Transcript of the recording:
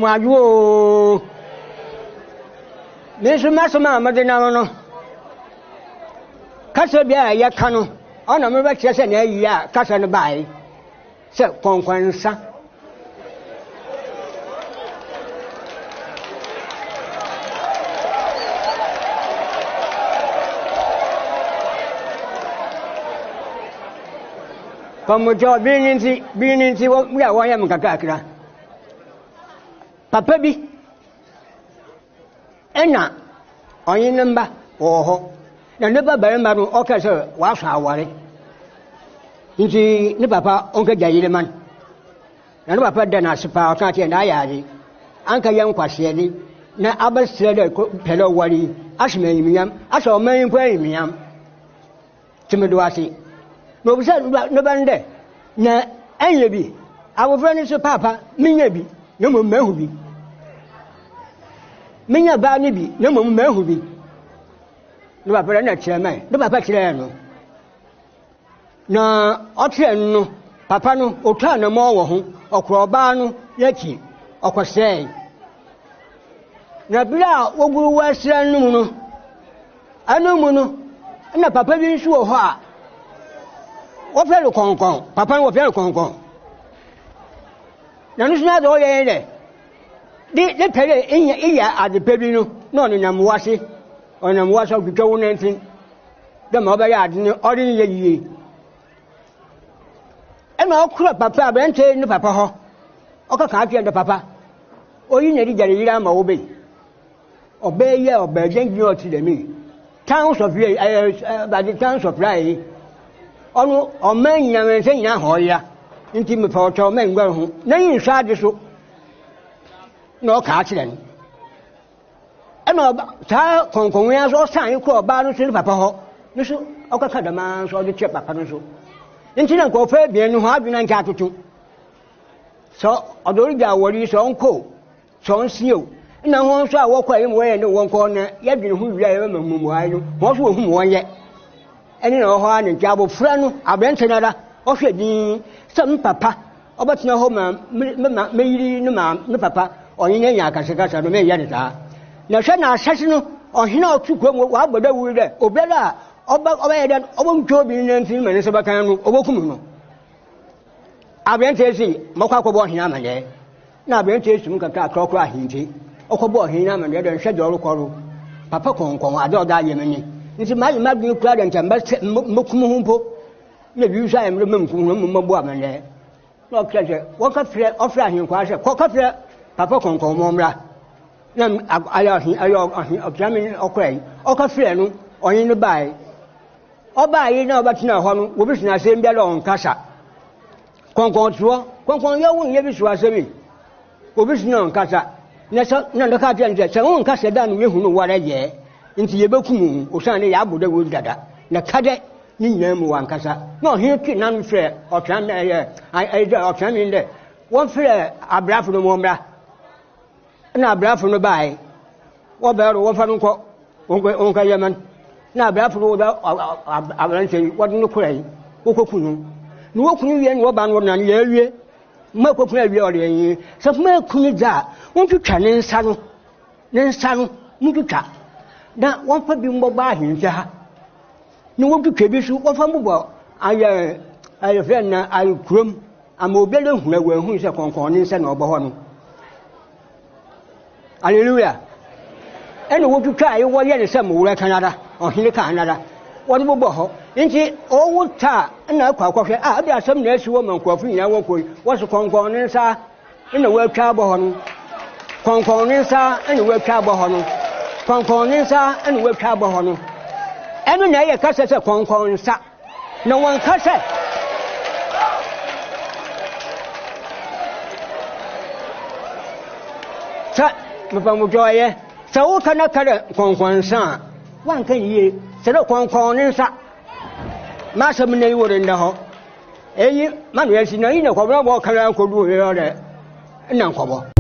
Majuo Nisuma Madinano Casabia Yakano on a Miraculous and ya Casan by so Conquansa Come job being in what we are. Why am Kakakra? Papa be Enna on your number or never Baramaro Occasion was our worry. Into Nipapa, Uncle Jayman. And Papa Dana Sapa, Kati and Ayadi, Uncle Young Quasiadi, Na Abbas said a fellow worry, Ashmanium, I saw many premium. Timiduasi. No, we said no bande. Na Anyabi, our friend is a papa, Minabi, no more Mehubi. Mina Banibi, no more Mehubi. No, I put a chairman, no, Papa Chileno. Na Otiano, Papano, Otano Mowo, or Crobano, Yaki, or Quasay. Na Bila, Ogu Western Nuno. I know Mono, and a Papa didn't show her. What fellow Concon, Papa was very Concon. Now, it's not all there. They pay in your ear at the Pebino, not in Amwasi, or in Amwasa of the Joan anything. The mother had no ordinary ye. And I'll crop Papa, and say no Papa, or Kaki and the Papa, or you need to get a ram obey. Obey ye or Bergen you to the me. Towns of ye, by the towns of Rai. On men and saying now, intimate for men go home. Nay, inside the soup. No catching. And no Concomias or sign called Barnes in Papa. No, so, okay, the man saw the chip Papa. Incident go fair, being no hard and capital. So, although there were his own coat, so seal. And I want to walk away in the one corner, yet been who I remember what whom one yet. And you know, one and Jabo friend, I went another, or she some papa, or but no home, maybe no papa, or in a Yakasaka, no Yanita. Now, Shana Sasino, or he know to come what but they will there, or better, or back away that open job in anything, and it's about Obokuno. I went to see Mokako Hinamane. Now, I went to see Mukaka Crocra Hinti, Okobo Hinam and the other schedule call Papa Conco, I don't die Yemeni. It's my new client and Mukumpo. The views I am remembering Mumboman there. No pleasure. Walk up there, offer him quite a cock up there, Papa Conco Momra. Then I of German or Cray, or Caffreno, or in the bay. Or by you know, but no one will be not saying better on Casa. Concord, Concon, you won't give it was a me. Who is known Casa. None of the Cajans, so on Casa done with whom what I year. Into your book, or Sunday Abu the Wood Dada. The cadet, Nina one Casa. No, here, none fair, or Tram, or Tram in there. One fair, a bra from the Wombra, and a bra from the bay. What about one from Uncle Yaman? Now, bra from the avalanche, what no cray, Okokunu. No Kunian, Waban, one and year, Mako Clary, some more Kuniza, won't you turn in saddle? Then saddle, Mutuka. That one for being mobile himself. No one to Kebisu, one for mobile. I have friend, I crum, and mobile who is a concorning and Oberhorn. Hallelujah. And what to try, what yet is some more Canada, or Hinaka Canada. What mobile? Ain't it all tar and now coffee? Ah, there are some nice woman coffee. I won't what's a concorning, sir, in the world carbon. Concorning, sir, and the world carbon. Concorninsa and web carbon. Every day a cassette of concorninsa. No one cassette. Sir, Mapamujoy, so can I cut a concorninsa? One can ye, said a concorninsa. Master Minay wood in the hall. Eh, Manuel Sinina, Cobrabo, Caran could do here. And Uncle.